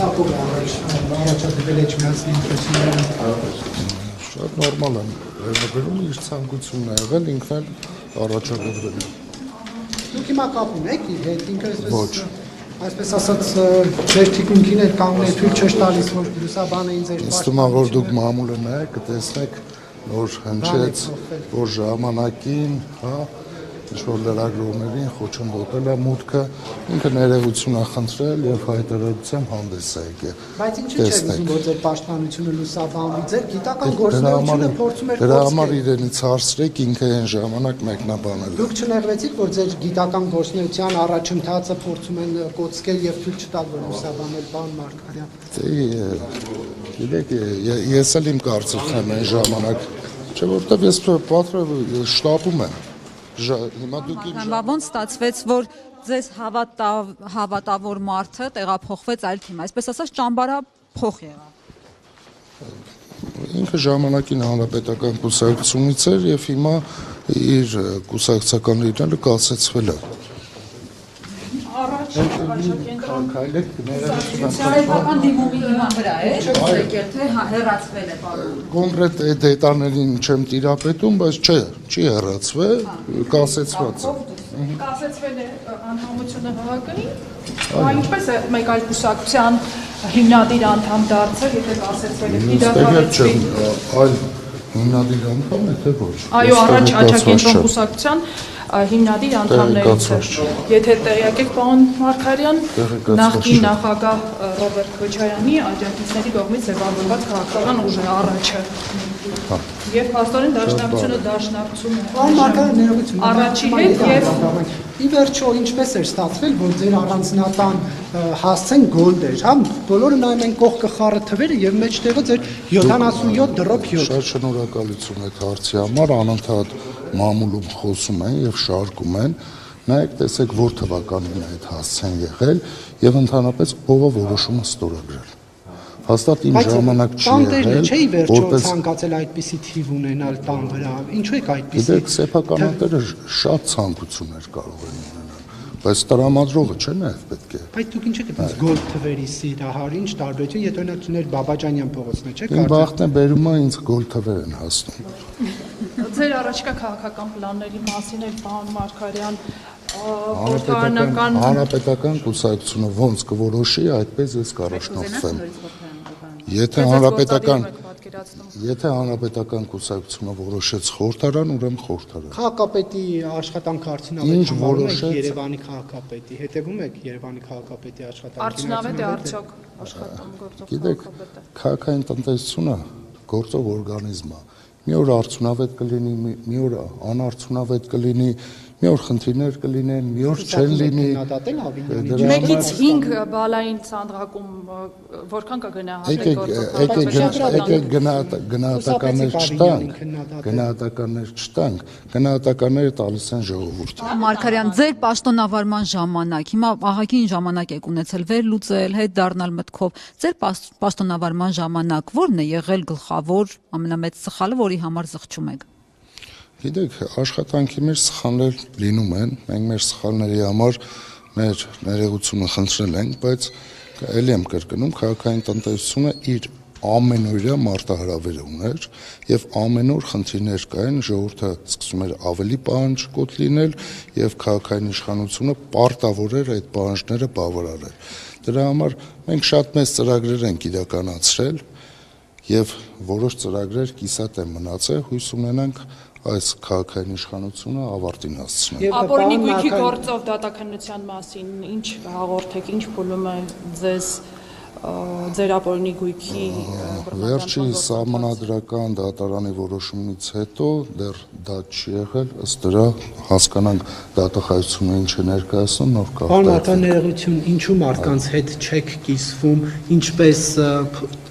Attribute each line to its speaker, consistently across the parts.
Speaker 1: Ցապով առաջադրվել Էջմիածնի ընտրությունները։
Speaker 2: Շատ նորմալ են վերաբերում իր ցանկությունն ա եղել ինքն էլ առաջադրվել։
Speaker 1: Դուք հիմա կապում եք իր հետ ինքս այսպես ասած ձեր թիկունքին էլ կանգնել թույլ չէ տալիս որ լուսաբանը ինձ էր
Speaker 2: Ըստ ումա որ դուք մամուլը նայեք կտեսնեք որ հնչեց որ ժամանակին հա ինչ-որ լրագրողներին խոչընդոտել է մուտքը, ինքը ներողություն է խնդրել և հայտարարությամբ հանդես է եկել։
Speaker 1: Բայց ինչու՞ չէ ուզում, որ ձեր պաշտպանությունը լուսաբանվի, ձեր գիտական գործունեությունը փորձում եք
Speaker 2: Դրա համար իրենից հարցրեք, ինքը այն ժամանակ մեկնաբանել է։
Speaker 1: Դուք չնեղվեցիք, որ ձեր գիտական գործունեության առաջընթացը փորձում են կոծկել և թույլ չտալ, որ լուսաբանել պարոն Մարգարյան։
Speaker 2: Գիտեք, ես էլ իմ կարծիքն եմ այն ժամանակ, չէ՞ որտեղ ես շտապում եմ։
Speaker 3: Ոնց ստացվեց, որ ձեզ հավատավոր մարդը տեղափոխվեց այլ թիմ, այսպես ասած ճամբարափոխ եղավ։
Speaker 2: Ինքը ժամանակին հանրապետական կուսակցությունից էր և հիմա իր կուսակցական լինելը կասեցվել է։
Speaker 3: Սարեկական դիմումի հիման վրա է, թե հեռացվել է պարոն։
Speaker 2: Կոնկրետ դետալներին չեմ տիրապետում, բայց չի հեռացվել, կասեցված է։
Speaker 4: Կասեցվել է անդամությունը ՀՀԿ-ի, ինչպես է մեկ այլ կուսակցության հիմնադիր անդամ դարձել, եթե կասեցվել է իրականացվի։
Speaker 2: Այլ հիմնադիր անդամ է, թե ոչ։
Speaker 4: Այո, առաջ Աչակենտրոն կուսակցության հիմնադիր անդամներից է։ Եթե տեղյակ եք, պարոն Մարգարյան, նախկին նախագահ Ռոբերտ Քոչարյանի աջակիցների կողմից ձևավորված քաղաքական ուժ է առաջը։ Եվ փաստորեն դաշնակցությունը
Speaker 1: Պարոն Մարգարյան, ներողություն։
Speaker 4: առաջի հետ եւ
Speaker 1: ի վերջո ինչպես էր ստացվել, որ ձեր առանձնատան հասցեն գոլդեր, հա, բոլորը նայում են կողքը խառը թվերը եւ մեջտեղը ձեր 77.7։
Speaker 2: Շատ շնորհակալություն այդ հարցի համար, անընդհատ մամուլում խոսում են եւ շարքում են, նայեք տեսեք որ թվականին է այդ հասցեն եղել եւ ընդհանրապես ով է որոշումը ստորագրել։ Հաստատ իմ ժամանակ չի եղել,
Speaker 1: չէ ի վերջո ցանկացել այդպիսի թիվ ունենալ տան վրա, ինչու եք այդպիսի։
Speaker 2: Գիտեք, սեփականատերը շատ ցանկություններ կարող են ունենալ, բայց տրամադրողը չէ նաեւ պետք է։
Speaker 1: Բայց դուք ինչ եք այդպես գոլդ թվերի սիրահար, ինչ տարբերություն, եթե օրինակ Ծուներ Բաբաջանյան փողոցն է, չէ՞։
Speaker 2: Իմ բախտն է բերում է ինձ գոլդ թվեր են հասնում։
Speaker 4: Ձեր առաջիկա քաղաքական պլանների մասին էլ պարոն Մարգարյան
Speaker 2: Հանրապետական կուսակցությունը ոնց կորոշի, այդպես ես կառաջնորդվեմ։ Եթե հանրապետական կուսակցությունը որոշեց խորհրդարան, ուրեմն խորհրդարան։
Speaker 1: Քաղաքապետի աշխատանքը արդյունավետ եք Երևանի քաղաքապետի, հետևում եք Երևանի քաղաքապետի աշխատանքին։
Speaker 4: Արդյունավետ է արդյոք աշխատում գործող
Speaker 2: Գիտեք, քաղաքային տնտեսությունը գործող օրգանիզմ է։ Մի օր արդյունավետ կլինի, մի օր անարդյունավետ կլինի, մի օր խնդիրներ կլինեն, մի օր չեն լինի։
Speaker 4: Մեկից 5 բալային ցանդրակում որքան կգնահատեք
Speaker 2: Եկեք գնահատականներ չտանք, գնահատականները տալիս են ժողովուրդը։
Speaker 3: Մարգարյան, ձեր պաշտոնավարման ժամանակ, հիմա ահագին ժամանակ եք ունեցել վերլուծել, հետ դառնալ մտքով, ձեր պաշտոնավարման ժամանակ ո՞րն է եղել գլխավոր ամենամեծ սխալը, որի համար զղջում եք։
Speaker 2: Գիտեք, աշխատանքի մեր սխալներ լինում են, մենք մեր սխալների համար մեր ներողությունը խնդրել ենք, բայց ելի եմ կրկնում, քաղաքային տնտեսությունը իր ամենօրյա մարտահրավերը ուներ եւ ամեն օր խնդիրներ կային, ժողովուրդը սկսում էր ավելի պահանջկոտ լինել եւ քաղաքային իշխանությունը պարտավոր էր այդ պահանջները բավարարել։ Դրա համար մենք շատ մեծ ծրագրեր ենք իրականացրել եւ որոշ ծրագրեր կիսատ են մնացել, հույս ունենանք այս քաղաքային իշխանությունը ավարտին հասցնել։
Speaker 4: Ապօրինի գույքի գործով դատաքննության մասին ինչ հաղորդեք, ինչ փուլում է ձեզ ձեր ապօրինի գույքի
Speaker 2: վերջի սահմանադրական դատարանի որոշումից հետո դեռ դատ չի եղել, ըստ դրա հասկանանք դատախազությունը ինչ է ներկայացնում, նոր կարգ։
Speaker 1: Պարոն Մարգարյան, ներողություն, ինչու մարդկանց հետ չեք կիսվում, ինչպես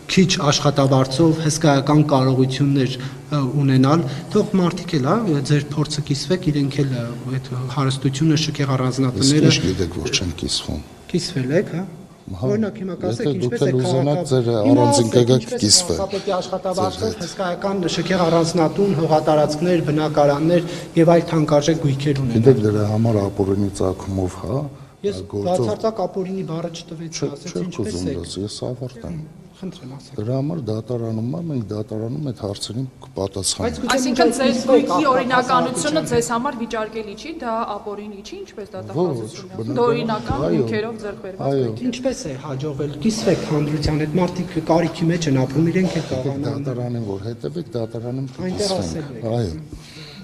Speaker 1: քիչ աշխատավարձով հսկայական կարողություններ ունենալ, թող մարդիկ էլ, ձեր փորձը կիսվեք, իրենք էլ այդ հարստությունը շքեղ առանձնատները։
Speaker 2: Իսկ գիտեք, որ չեն կիսվում։
Speaker 1: Կիսվել եք, հա։ Օրինակ հիմա կասեք ինչպես է
Speaker 2: ուզենաք ձեր առանձին կգաք կիսվել։
Speaker 1: Քաղաքապետի աշխատավարձով հսկայական շքեղ առանձնատուն, հողատարածքներ, բնակարաններ եւ այլ թանկարժեք գույքեր ունենալ։
Speaker 2: Գիտեք դրա համար ապօրինի ծագումով, հա,
Speaker 1: Ես բացարձակ ապօրինի բառը չտվեցի, ասեցի ինչպես
Speaker 2: Չեմ
Speaker 1: է։
Speaker 2: ուզում, ես ավարտեմ։
Speaker 1: Խնդրեմ ասեք։
Speaker 2: Դրա համար դատարանում է, մենք դատարանում այդ հարցերին կպատասխանենք։
Speaker 4: Այսինքն ձեր գույքի օրինականությունը ձեզ համար վիճարկելի չի, դա ապօրինի չի, ինչպես դատախազությունը։ Օրինական հիմքերով ձեռք բերված գույք։
Speaker 1: Ինչպես է հաջողվել կիսվեք հանրության հետ, մարդիկ կարիքի մեջ են ապրում, իրենք էլ կարողանան
Speaker 2: Դատարանին որ հետևեք, դատարանում
Speaker 1: այնտեղ
Speaker 2: կիսվենք։
Speaker 1: ասել եք։
Speaker 2: Այո։